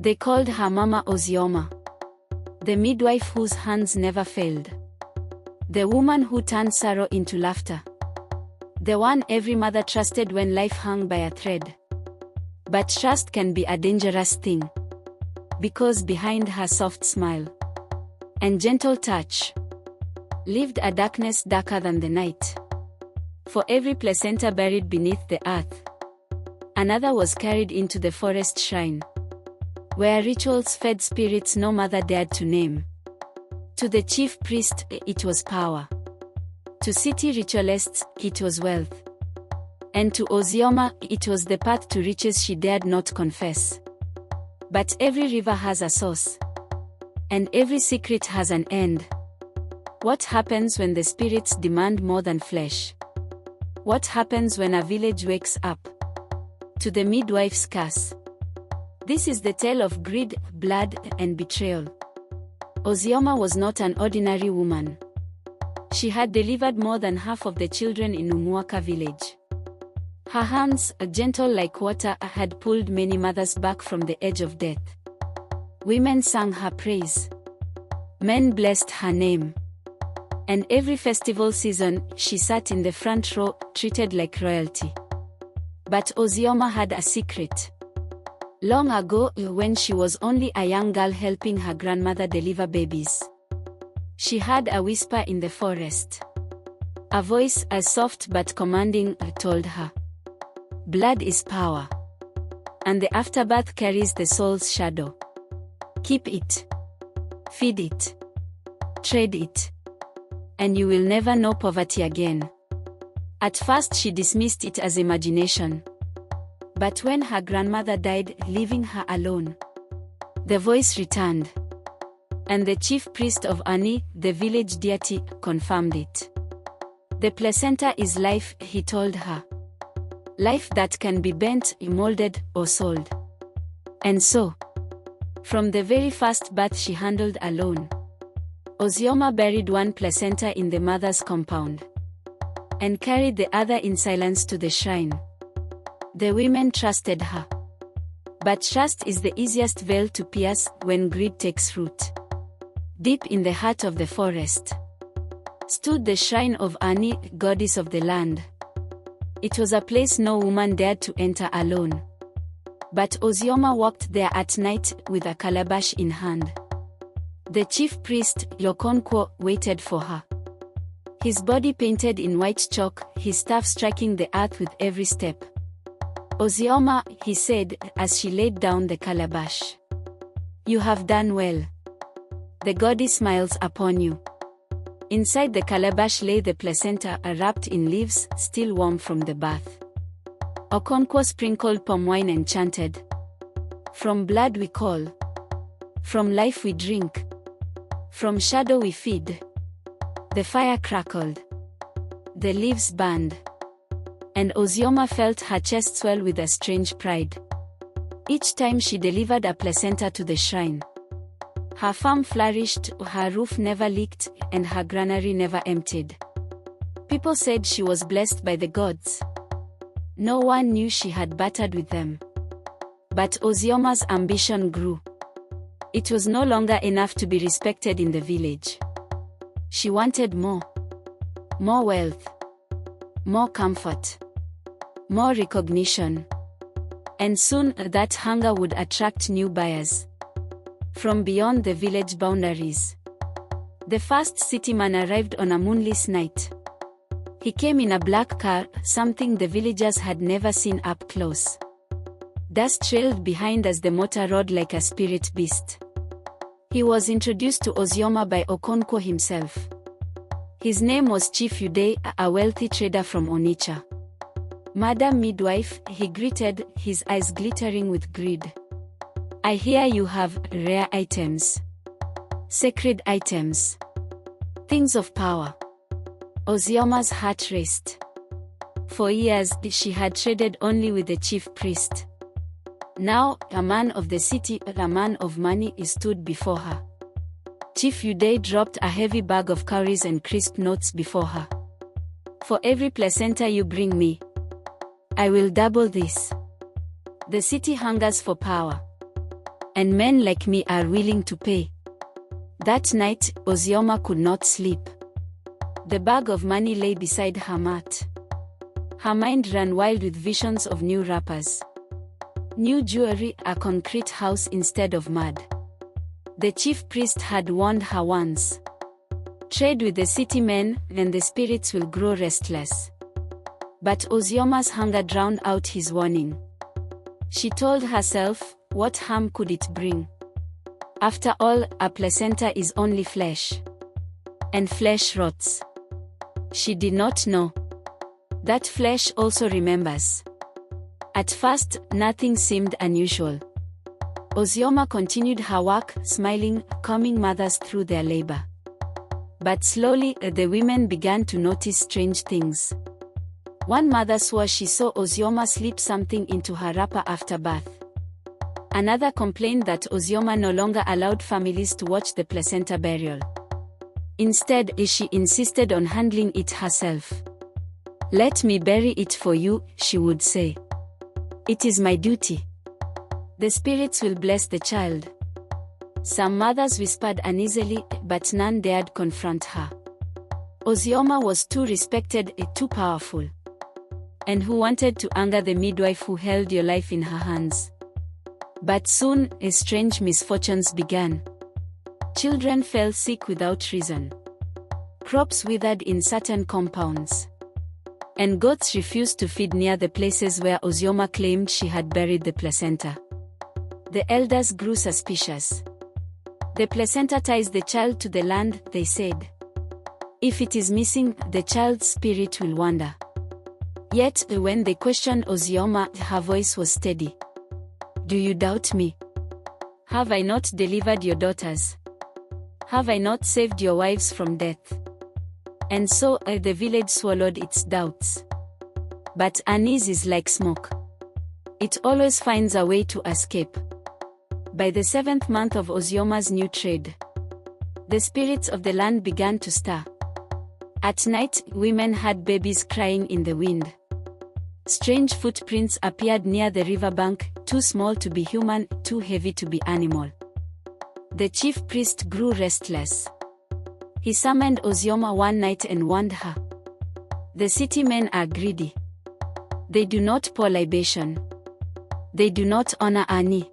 They called her Mama Ozioma, the midwife whose hands never failed, the woman who turned sorrow into laughter, the one every mother trusted when life hung by a thread. But trust can be a dangerous thing, because behind her soft smile and gentle touch lived a darkness darker than the night. For every placenta buried beneath the earth, another was carried into the forest shrine, where rituals fed spirits no mother dared to name. To the chief priest, it was power. To city ritualists, it was wealth. And to Ozioma, it was the path to riches she dared not confess. But every river has a source, and every secret has an end. What happens when the spirits demand more than flesh? What happens when a village wakes up to the midwife's curse? This is the tale of greed, blood, and betrayal. Ozioma was not an ordinary woman. She had delivered more than half of the children in Umuaka village. Her hands, gentle like water, had pulled many mothers back from the edge of death. Women sang her praise. Men blessed her name. And every festival season, she sat in the front row, treated like royalty. But Ozioma had a secret. Long ago, when she was only a young girl helping her grandmother deliver babies, she heard a whisper in the forest. A voice as soft but commanding told her, "Blood is power, and the afterbirth carries the soul's shadow. Keep it, feed it, trade it, and you will never know poverty again." At first she dismissed it as imagination. But when her grandmother died, leaving her alone, the voice returned. And the chief priest of Ani, the village deity, confirmed it. "The placenta is life," he told her. "Life that can be bent, molded, or sold." And so, from the very first birth she handled alone, Ozioma buried one placenta in the mother's compound, and carried the other in silence to the shrine. The women trusted her. But trust is the easiest veil to pierce when greed takes root. Deep in the heart of the forest stood the shrine of Ani, goddess of the land. It was a place no woman dared to enter alone. But Ozioma walked there at night with a calabash in hand. The chief priest, Yokonkwo, waited for her. His body painted in white chalk, his staff striking the earth with every step. "Ozioma," he said, as she laid down the calabash, "you have done well. The goddess smiles upon you." Inside the calabash lay the placenta, wrapped in leaves, still warm from the bath. Okonkwo sprinkled palm wine and chanted, "From blood we call, from life we drink, from shadow we feed." The fire crackled, the leaves burned, and Ozioma felt her chest swell with a strange pride. Each time she delivered a placenta to the shrine, her farm flourished, her roof never leaked, and her granary never emptied. People said she was blessed by the gods. No one knew she had bartered with them. But Ozioma's ambition grew. It was no longer enough to be respected in the village. She wanted more. More wealth. More comfort. More recognition. And soon that hunger would attract new buyers from beyond the village boundaries. The first city man arrived on a moonless night. He came in a black car, something the villagers had never seen up close. Dust trailed behind as the motor rode like a spirit beast. He was introduced to Ozioma by Okonkwo himself. His name was Chief Uday, a wealthy trader from Onitsha. "Madam Midwife," he greeted, his eyes glittering with greed. "I hear you have rare items. Sacred items. Things of power." Ozioma's heart raced. For years, she had traded only with the chief priest. Now, a man of the city, a man of money, stood before her. Chief Uday dropped a heavy bag of cowries and crisp notes before her. "For every placenta you bring me, I will double this." The city hungers for power. And men like me are willing to pay. That night, Ozioma could not sleep. The bag of money lay beside her mat. Her mind ran wild with visions of new wrappers, new jewelry, a concrete house instead of mud. The chief priest had warned her once. Trade with the city men, and the spirits will grow restless. But Ozioma's hunger drowned out his warning. She told herself, what harm could it bring? After all, a placenta is only flesh. And flesh rots. She did not know that flesh also remembers. At first, nothing seemed unusual. Ozioma continued her work, smiling, calming mothers through their labor. But slowly, the women began to notice strange things. One mother swore she saw Ozioma slip something into her wrapper after birth. Another complained that Ozioma no longer allowed families to watch the placenta burial. Instead, she insisted on handling it herself. "Let me bury it for you," she would say. "It is my duty. The spirits will bless the child." Some mothers whispered uneasily, but none dared confront her. Ozioma was too respected, too powerful. And who wanted to anger the midwife who held your life in her hands? But soon, strange misfortunes began. Children fell sick without reason. Crops withered in certain compounds. And goats refused to feed near the places where Ozioma claimed she had buried the placenta. The elders grew suspicious. "The placenta ties the child to the land," they said. "If it is missing, the child's spirit will wander." Yet, when they questioned Ozioma, her voice was steady. "Do you doubt me? Have I not delivered your daughters? Have I not saved your wives from death?" And so, the village swallowed its doubts. But unease is like smoke. It always finds a way to escape. By the 7th month of Ozioma's new trade, the spirits of the land began to stir. At night, women had babies crying in the wind. Strange footprints appeared near the riverbank, too small to be human, too heavy to be animal. The chief priest grew restless. He summoned Ozioma one night and warned her. "The city men are greedy. They do not pour libation. They do not honor Ani.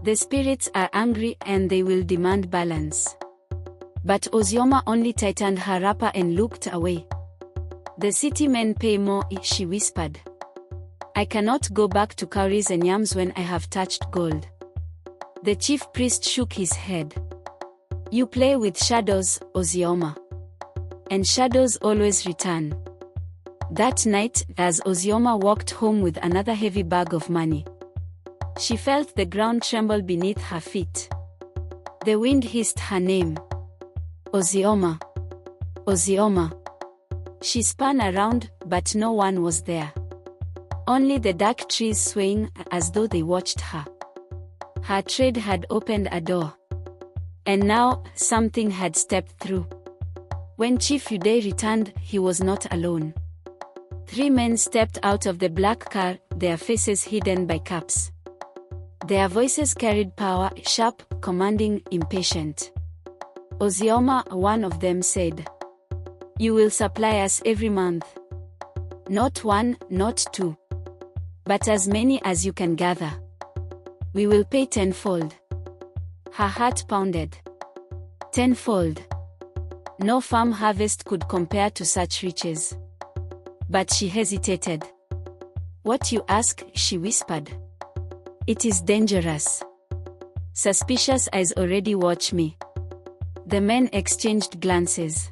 The spirits are angry and they will demand balance." But Ozioma only tightened her wrapper and looked away. "The city men pay more," she whispered. "I cannot go back to cowries and yams when I have touched gold." The chief priest shook his head. "You play with shadows, Ozioma. And shadows always return." That night, as Ozioma walked home with another heavy bag of money, she felt the ground tremble beneath her feet. The wind hissed her name. "Ozioma. Ozioma." She spun around, but no one was there. Only the dark trees swaying, as though they watched her. Her trade had opened a door. And now, something had stepped through. When Chief Uday returned, he was not alone. 3 men stepped out of the black car, their faces hidden by caps. Their voices carried power, sharp, commanding, impatient. "Ozioma," one of them said. "You will supply us every month. Not 1, not 2. But as many as you can gather. We will pay tenfold." Her heart pounded. Tenfold. No farm harvest could compare to such riches. But she hesitated. "What you ask?" she whispered. "It is dangerous. Suspicious eyes already watch me." The men exchanged glances.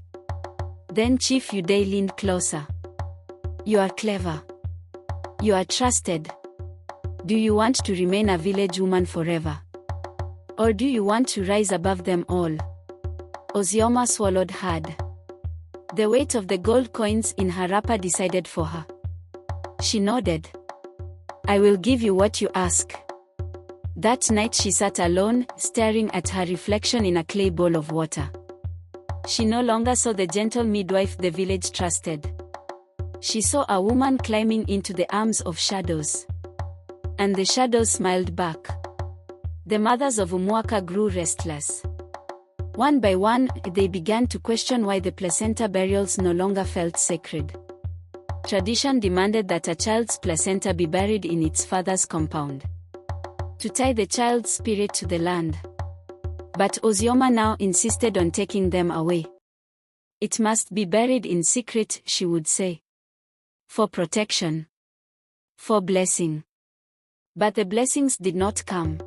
Then Chief Uday leaned closer. "You are clever. You are trusted. Do you want to remain a village woman forever? Or do you want to rise above them all?" Ozioma swallowed hard. The weight of the gold coins in her wrapper decided for her. She nodded. "I will give you what you ask." That night she sat alone, staring at her reflection in a clay bowl of water. She no longer saw the gentle midwife the village trusted. She saw a woman climbing into the arms of shadows. And the shadows smiled back. The mothers of Umuaka grew restless. One by one, they began to question why the placenta burials no longer felt sacred. Tradition demanded that a child's placenta be buried in its father's compound, to tie the child's spirit to the land. But Ozioma now insisted on taking them away. It must be buried in secret, she would say. For protection. For blessing. But the blessings did not come.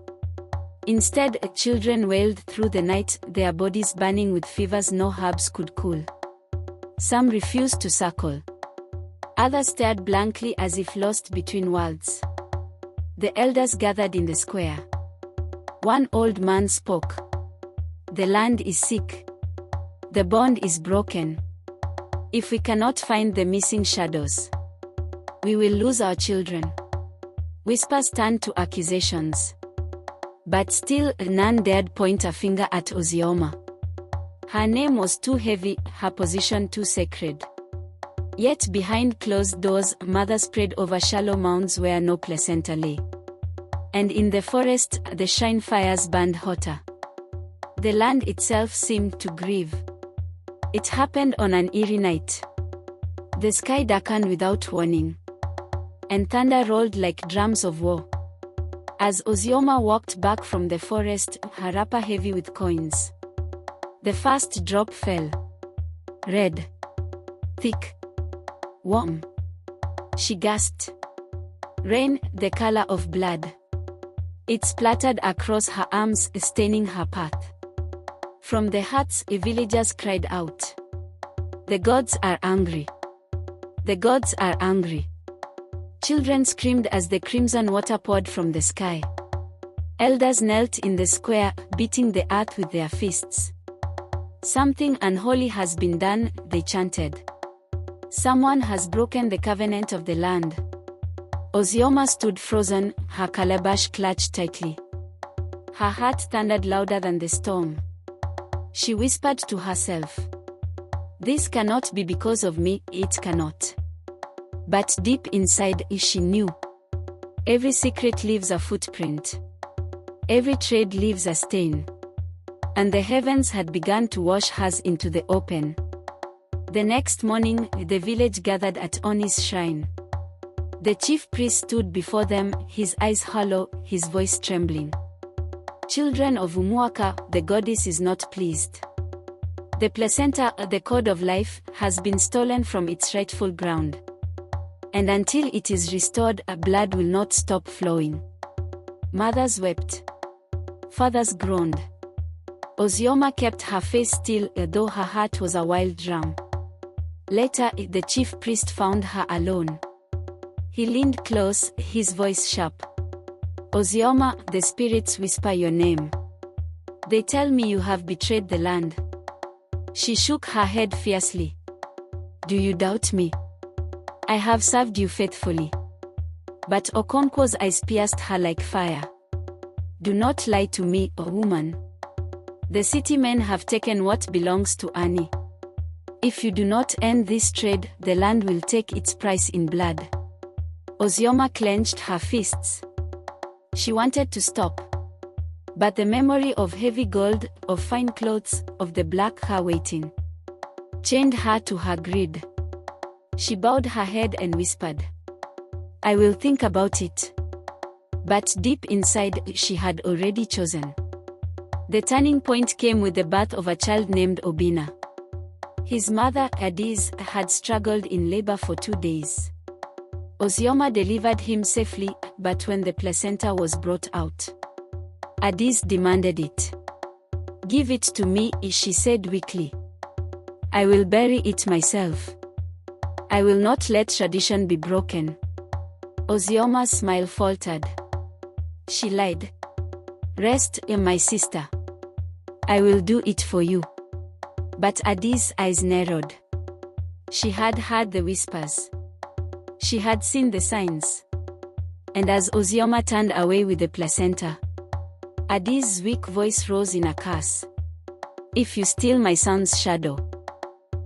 Instead, children wailed through the night, their bodies burning with fevers no herbs could cool. Some refused to suckle. Others stared blankly as if lost between worlds. The elders gathered in the square. One old man spoke. The land is sick. The bond is broken. If we cannot find the missing shadows, we will lose our children. Whispers turned to accusations. But still, none dared point a finger at Ozioma. Her name was too heavy, her position too sacred. Yet behind closed doors, mothers prayed over shallow mounds where no placenta lay. And in the forest, the shrine fires burned hotter. The land itself seemed to grieve. It happened on an eerie night. The sky darkened without warning, and thunder rolled like drums of war. As Ozioma walked back from the forest, her wrapper heavy with coins, the first drop fell. Red. Thick. Warm. She gasped. Rain, the color of blood. It splattered across her arms, staining her path. From the huts, villagers cried out. The gods are angry. The gods are angry. Children screamed as the crimson water poured from the sky. Elders knelt in the square, beating the earth with their fists. Something unholy has been done, they chanted. Someone has broken the covenant of the land. Ozioma stood frozen, her calabash clutched tightly. Her heart thundered louder than the storm. She whispered to herself. This cannot be because of me, it cannot. But deep inside, she knew. Every secret leaves a footprint. Every trade leaves a stain. And the heavens had begun to wash hers into the open. The next morning, the village gathered at Oni's shrine. The chief priest stood before them, his eyes hollow, his voice trembling. Children of Umuaka, the goddess is not pleased. The placenta, the cord of life, has been stolen from its rightful ground. And until it is restored, blood will not stop flowing. Mothers wept. Fathers groaned. Ozioma kept her face still, though her heart was a wild drum. Later, the chief priest found her alone. He leaned close, his voice sharp. Ozioma, the spirits whisper your name. They tell me you have betrayed the land. She shook her head fiercely. Do you doubt me? I have served you faithfully. But Okonkwo's eyes pierced her like fire. Do not lie to me, O woman. The city men have taken what belongs to Ani. If you do not end this trade, the land will take its price in blood. Ozioma clenched her fists. She wanted to stop. But the memory of heavy gold, of fine clothes, of the black hair waiting, chained her to her grid. She bowed her head and whispered, I will think about it. But deep inside, she had already chosen. The turning point came with the birth of a child named Obina. His mother, Adiz, had struggled in labor for 2 days. Ozioma delivered him safely, but when the placenta was brought out, Adiz demanded it. Give it to me, she said weakly. I will bury it myself. I will not let tradition be broken. Ozioma's smile faltered. She lied. Rest, my sister. I will do it for you. But Adiz's eyes narrowed. She had heard the whispers. She had seen the signs. And as Ozioma turned away with the placenta, Adiz's weak voice rose in a curse. If you steal my son's shadow,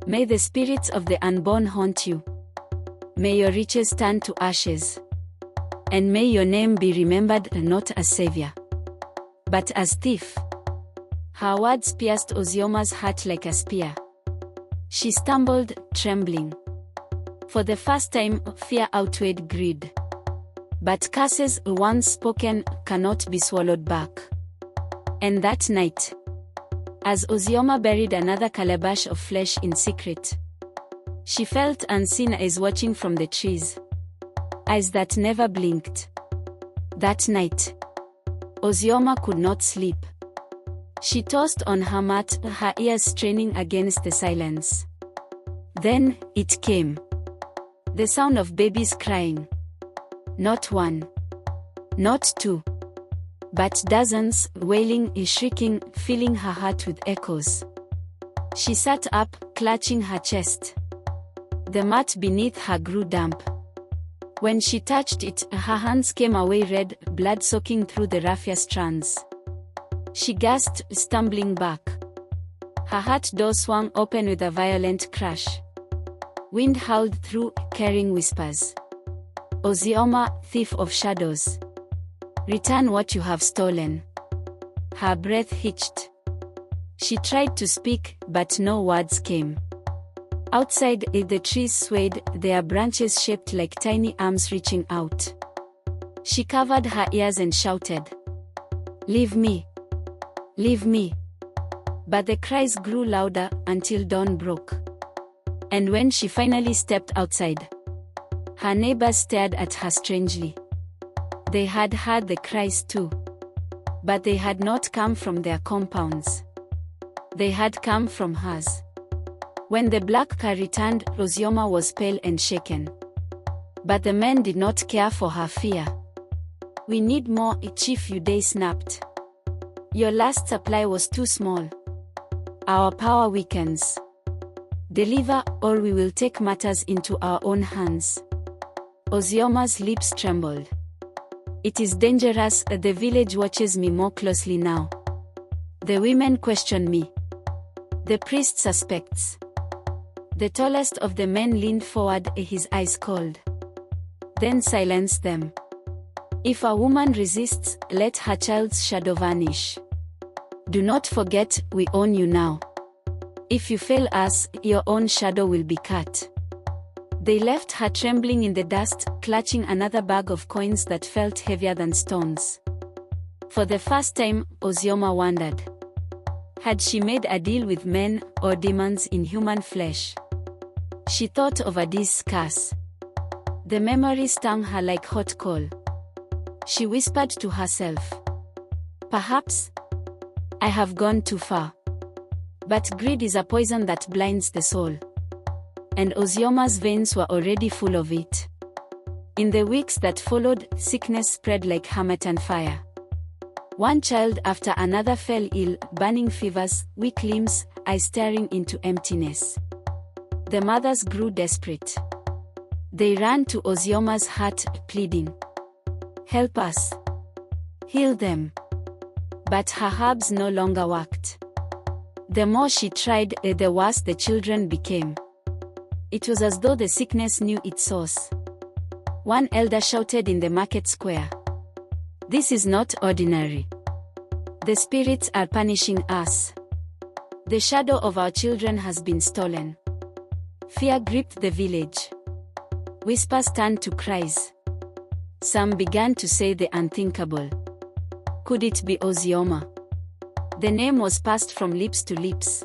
may the spirits of the unborn haunt you. May your riches turn to ashes. And may your name be remembered not as savior, But as thief, her words pierced Ozioma's heart like a spear. She stumbled, trembling. For the first time, fear outweighed greed. But curses, once spoken, cannot be swallowed back. And that night, as Ozioma buried another calabash of flesh in secret, she felt unseen eyes watching from the trees. Eyes that never blinked. That night, Ozioma could not sleep. She tossed on her mat, her ears straining against the silence. Then, it came. The sound of babies crying. Not one. Not two. But dozens, wailing, shrieking, filling her heart with echoes. She sat up, clutching her chest. The mat beneath her grew damp. When she touched it, her hands came away red, blood soaking through the raffia strands. She gasped, stumbling back. Her hut door swung open with a violent crash. Wind howled through, carrying whispers. Ozioma, thief of shadows. Return what you have stolen. Her breath hitched. She tried to speak, but no words came. Outside, the trees swayed, their branches shaped like tiny arms reaching out. She covered her ears and shouted, "Leave me! Leave me!" But the cries grew louder until dawn broke. And when she finally stepped outside, her neighbors stared at her strangely. They had heard the cries too. But they had not come from their compounds. They had come from hers. When the black car returned, Ozioma was pale and shaken. But the men did not care for her fear. "We need more," Chief Uday snapped. "Your last supply was too small. Our power weakens. Deliver, or we will take matters into our own hands." Ozioma's lips trembled. "It is dangerous, the village watches me more closely now. The women question me. The priest suspects." The tallest of the men leaned forward, his eyes cold. "Then silence them. If a woman resists, let her child's shadow vanish. Do not forget, we own you now. If you fail us, your own shadow will be cut." They left her trembling in the dust, clutching another bag of coins that felt heavier than stones. For the first time, Ozioma wondered. Had she made a deal with men, or demons in human flesh? She thought of Adi's curse. The memory stung her like hot coal. She whispered to herself, "Perhaps I have gone too far." But greed is a poison that blinds the soul. And Ozioma's veins were already full of it. In the weeks that followed, sickness spread like Hamatan fire. One child after another fell ill, burning fevers, weak limbs, eyes staring into emptiness. The mothers grew desperate. They ran to Ozioma's hut, pleading, "Help us. Heal them." But her herbs no longer worked. The more she tried, the worse the children became. It was as though the sickness knew its source. One elder shouted in the market square, "This is not ordinary. The spirits are punishing us. The shadow of our children has been stolen." Fear gripped the village. Whispers turned to cries. Some began to say the unthinkable. Could it be Ozioma? The name was passed from lips to lips.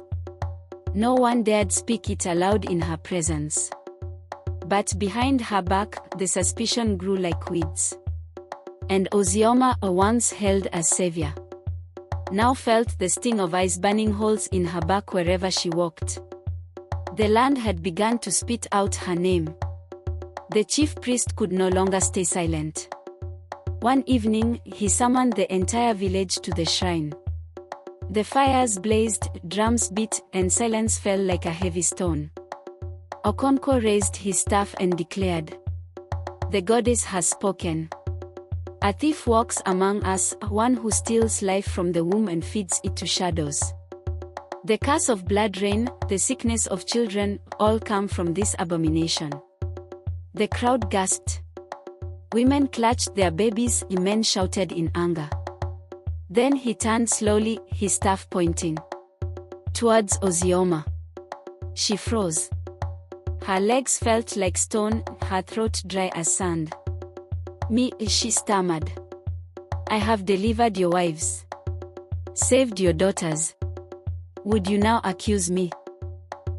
No one dared speak it aloud in her presence. But behind her back, the suspicion grew like weeds. And Ozioma, once held as savior, now felt the sting of eyes burning holes in her back wherever she walked. The land had begun to spit out her name. The chief priest could no longer stay silent. One evening, he summoned the entire village to the shrine. The fires blazed, drums beat, and silence fell like a heavy stone. Okonko raised his staff and declared, "The goddess has spoken. A thief walks among us, one who steals life from the womb and feeds it to shadows. The curse of blood rain, the sickness of children, all come from this abomination." The crowd gasped. Women clutched their babies, men shouted in anger. Then he turned slowly, his staff pointing towards Ozioma. She froze. Her legs felt like stone, her throat dry as sand. "Me," she stammered. "I have delivered your wives. Saved your daughters. Would you now accuse me?"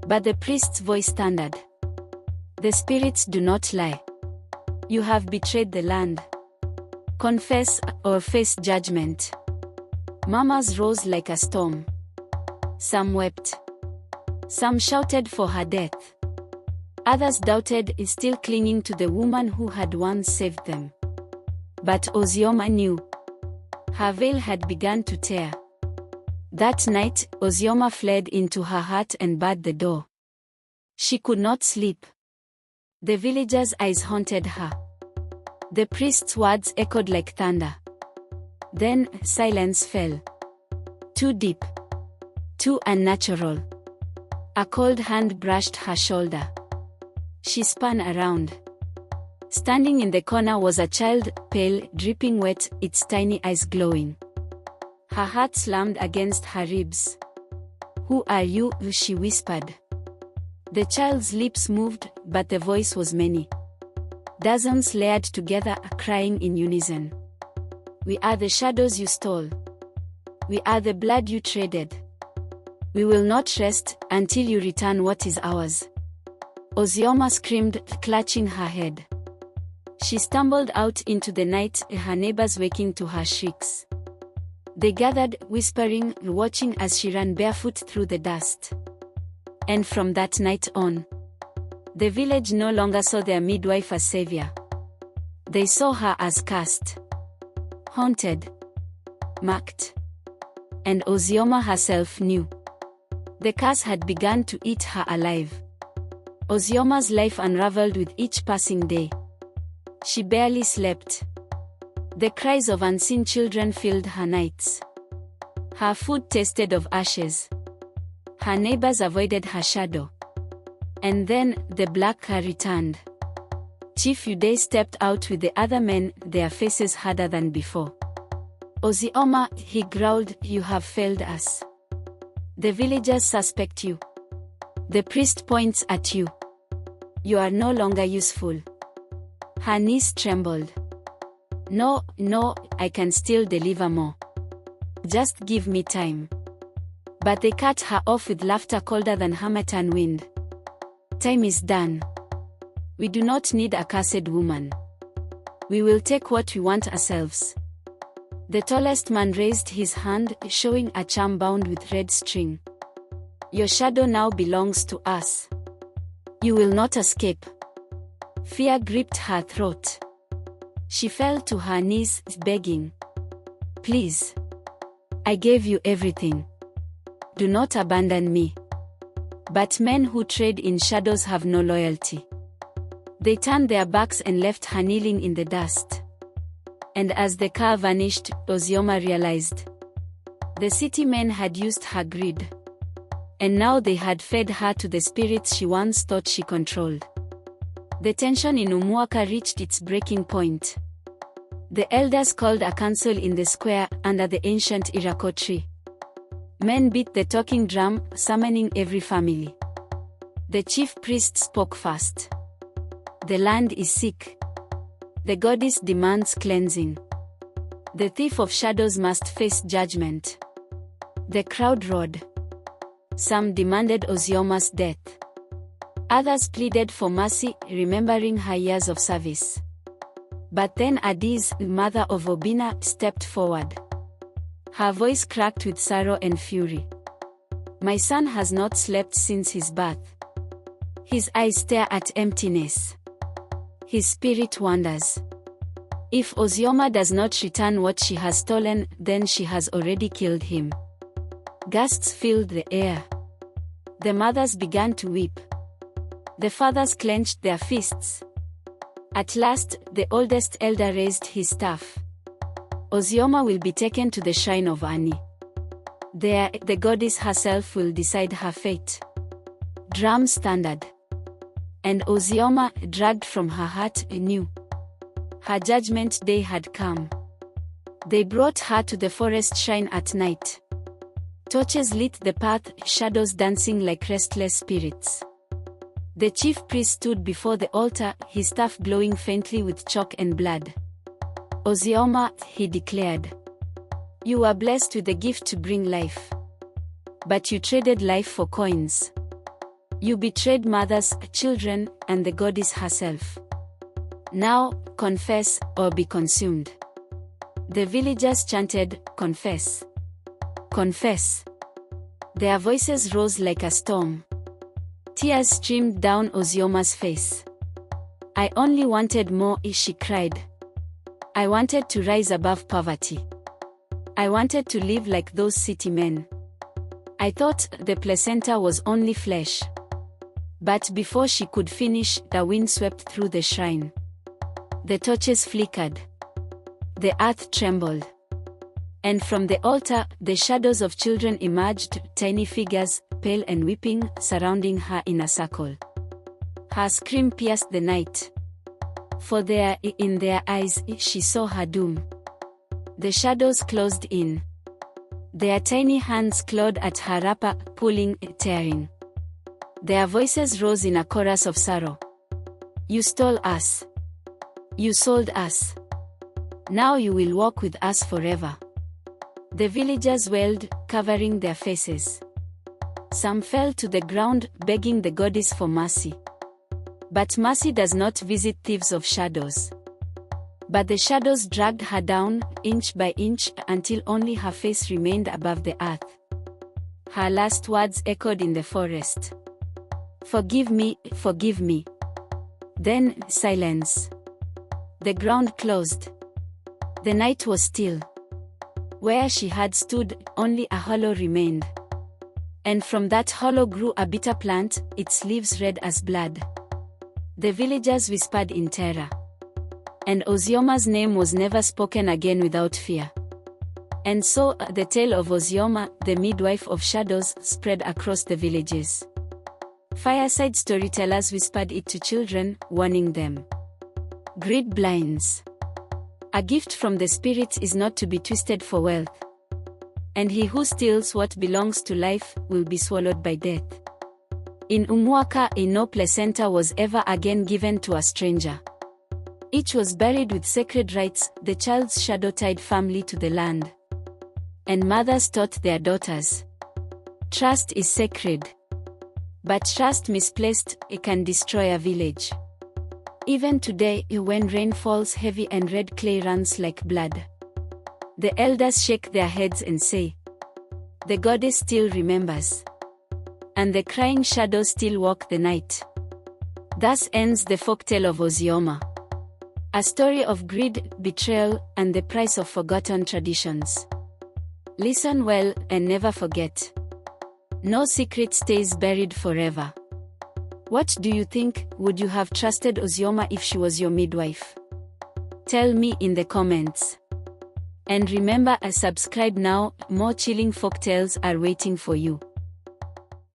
But the priest's voice thundered. "The spirits do not lie. You have betrayed the land. Confess, or face judgment." Murmurs rose like a storm. Some wept. Some shouted for her death. Others doubted, still clinging to the woman who had once saved them. But Ozioma knew. Her veil had begun to tear. That night, Ozioma fled into her hut and barred the door. She could not sleep. The villagers' eyes haunted her. The priest's words echoed like thunder. Then, silence fell. Too deep. Too unnatural. A cold hand brushed her shoulder. She spun around. Standing in the corner was a child, pale, dripping wet, its tiny eyes glowing. Her heart slammed against her ribs. "Who are you?" she whispered. The child's lips moved, but the voice was many. Dozens layered together, crying in unison. "We are the shadows you stole. We are the blood you traded. We will not rest until you return what is ours." Ozioma screamed, clutching her head. She stumbled out into the night, her neighbors waking to her shrieks. They gathered, whispering, watching as she ran barefoot through the dust. And from that night on, the village no longer saw their midwife as savior. They saw her as cursed, haunted, marked. And Ozioma herself knew. The curse had begun to eat her alive. Ozioma's life unraveled with each passing day. She barely slept. The cries of unseen children filled her nights. Her food tasted of ashes. Her neighbors avoided her shadow. And then, the black car returned. Chief Uday stepped out with the other men, their faces harder than before. "Ozioma," he growled, "you have failed us. The villagers suspect you. The priest points at you. You are no longer useful." Her knees trembled. No, I can still deliver more. Just give me time." But they cut her off with laughter colder than harmattan wind. "Time is done. We do not need a cursed woman. We will take what we want ourselves." The tallest man raised his hand, showing a charm bound with red string. "Your shadow now belongs to us. You will not escape." Fear gripped her throat. She fell to her knees, begging, "Please. I gave you everything. Do not abandon me." But men who trade in shadows have no loyalty. They turned their backs and left her kneeling in the dust. And as the car vanished, Ozioma realized. The city men had used her greed. And now they had fed her to the spirits she once thought she controlled. The tension in Umuaka reached its breaking point. The elders called a council in the square, under the ancient Irako tree. Men beat the talking drum, summoning every family. The chief priest spoke first. "The land is sick. The goddess demands cleansing. The thief of shadows must face judgment." The crowd roared. Some demanded Ozioma's death. Others pleaded for mercy, remembering her years of service. But then Adiz, mother of Obina, stepped forward. Her voice cracked with sorrow and fury. "My son has not slept since his birth. His eyes stare at emptiness. His spirit wanders. If Ozioma does not return what she has stolen, then she has already killed him." Gasps filled the air. The mothers began to weep. The fathers clenched their fists. At last, the oldest elder raised his staff. "Ozioma will be taken to the shrine of Ani. There, the goddess herself will decide her fate." Drums thundered. And Ozioma, dragged from her hut, knew. Her judgment day had come. They brought her to the forest shrine at night. Torches lit the path, shadows dancing like restless spirits. The chief priest stood before the altar, his staff glowing faintly with chalk and blood. "Ozioma," he declared. "You are blessed with the gift to bring life. But you traded life for coins. You betrayed mothers, children, and the goddess herself. Now, confess, or be consumed." The villagers chanted, "Confess. Confess." Their voices rose like a storm. Tears streamed down Ozioma's face. "I only wanted more," she cried. "I wanted to rise above poverty. I wanted to live like those city men. I thought the placenta was only flesh." But before she could finish, the wind swept through the shrine. The torches flickered. The earth trembled. And from the altar, the shadows of children emerged, tiny figures, pale and weeping, surrounding her in a circle. Her scream pierced the night. For there, in their eyes, she saw her doom. The shadows closed in. Their tiny hands clawed at her wrapper, pulling, tearing. Their voices rose in a chorus of sorrow. "You stole us. You sold us. Now you will walk with us forever." The villagers wailed, covering their faces. Some fell to the ground, begging the goddess for mercy. But mercy does not visit thieves of shadows. But the shadows dragged her down, inch by inch, until only her face remained above the earth. Her last words echoed in the forest. "Forgive me, forgive me." Then, silence. The ground closed. The night was still. Where she had stood, only a hollow remained. And from that hollow grew a bitter plant, its leaves red as blood. The villagers whispered in terror. And Ozioma's name was never spoken again without fear. And so, the tale of Ozioma, the midwife of shadows, spread across the villages. Fireside storytellers whispered it to children, warning them. "Greed blinds. A gift from the spirits is not to be twisted for wealth. And he who steals what belongs to life, will be swallowed by death." In Umwaka, no placenta was ever again given to a stranger. Each was buried with sacred rites, the child's shadow tied firmly to the land. And mothers taught their daughters. Trust is sacred. But trust misplaced, it can destroy a village. Even today, when rain falls heavy and red clay runs like blood, the elders shake their heads and say, "The goddess still remembers. And the crying shadows still walk the night." Thus ends the folktale of Ozioma. A story of greed, betrayal, and the price of forgotten traditions. Listen well, and never forget. No secret stays buried forever. What do you think? Would you have trusted Ozioma if she was your midwife? Tell me in the comments. And remember, subscribe now, more chilling folktales are waiting for you.